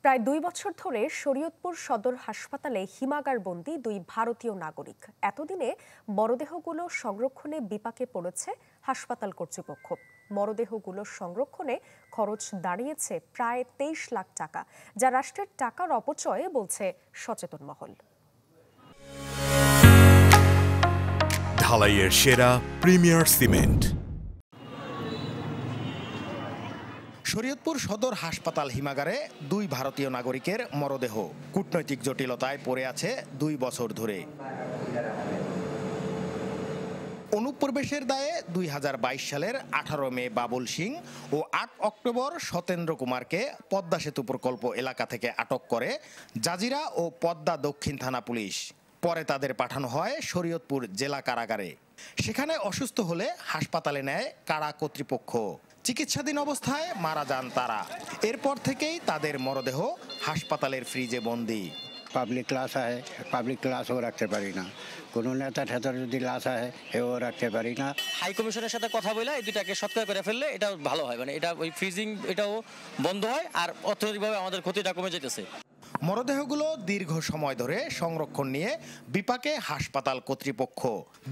প্রায় ২ বছর ধরে শরীয়তপুর সদর হাসপাতালে হিমাগারবন্দি ২ ভারতীয় নাগরিক। এতদিনে মরদেহগুলো সংরক্ষণে বিপাকে পড়েছে হাসপাতাল কর্তৃপক্ষ। মরদেহগুলো সংরক্ষণে খরচ দাঁড়িয়েছে প্রায় ২৩ লাখ টাকা, যা রাষ্ট্রের টাকার অপচয় বলছে সচেতন মহল। ঢালাইয়ের সেরা প্রিমিয়ার সিমেন্ট। শরীয়তপুর সদর হাসপাতাল হিমাগারে ২ ভারতীয় নাগরিকের মরদেহ কূটনৈতিক জটিলতায় পড়ে আছে ২ বছর ধরে। অনুপ্রবেশের দায়ে ২০২২ সালের ১৮ মে বাবুল সিং ও ৮ অক্টোবর সতেন্দ্র কুমারকে পদ্মা সেতু প্রকল্প এলাকা থেকে আটক করে জাজিরা ও পদ্মা দক্ষিণ থানা পুলিশ। পরে তাদের পাঠানো হয় শরীয়তপুর জেলা কারাগারে। সেখানে অসুস্থ হলে হাসপাতালে নেয় কারা কর্তৃপক্ষ। চিকিৎসাধীন অবস্থায় মারা যান তারা। এরপর থেকেই তাদের মরদেহ হাসপাতালের ফ্রিজে বন্দি। পাবলিক লাশ আহে, পাবলিক লাশও রাখতে পারি না। কোনো নেতা ঠেতার যদি লাশ আহে এও রাখতে পারি না। হাই কমিশনের সাথে কথা বলে এই দুটাকে সৎকার করে ফেললে এটা ভালো হয়, মানে এটা ওই ফ্রিজিং এটাও বন্ধ হয় আর অর্থনৈতিকভাবে আমাদের ক্ষতিটা কমে যেতেছে। মরদেহগুলো দীর্ঘ সময় ধরে সংরক্ষণ নিয়ে বিপাকে হাসপাতাল কর্তৃপক্ষ।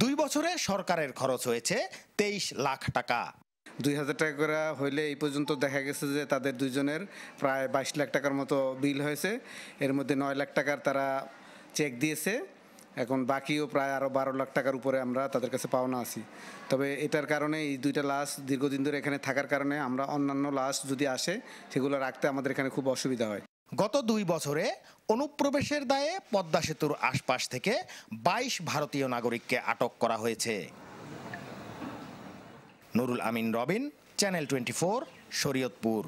২ বছরে সরকারের খরচ হয়েছে ২৩ লাখ টাকা। ২,০০০ টাকা করে হইলে এই পর্যন্ত দেখা গেছে যে তাদের দুইজনের প্রায় ২২ লাখ টাকার মতো বিল হয়েছে। এর মধ্যে ৯ লাখ টাকার তারা চেক দিয়েছে। এখন বাকিও প্রায় আরও ১২ লাখ টাকার উপরে আমরা তাদের কাছে পাওনা আছি। তবে এটার কারণে এই দুইটা লাশ দীর্ঘদিন ধরে এখানে থাকার কারণে আমরা অন্যান্য লাশ যদি আসে সেগুলো রাখতে আমাদের এখানে খুব অসুবিধা হয়। গত ২ বছরে অনুপ্রবেশের দায়ে পদ্মা সেতুর আশপাশ থেকে ২২ ভারতীয় নাগরিককে আটক করা হয়েছে। নুরুল আমিন রবিন, চ্যানেল 24, শরীয়তপুর।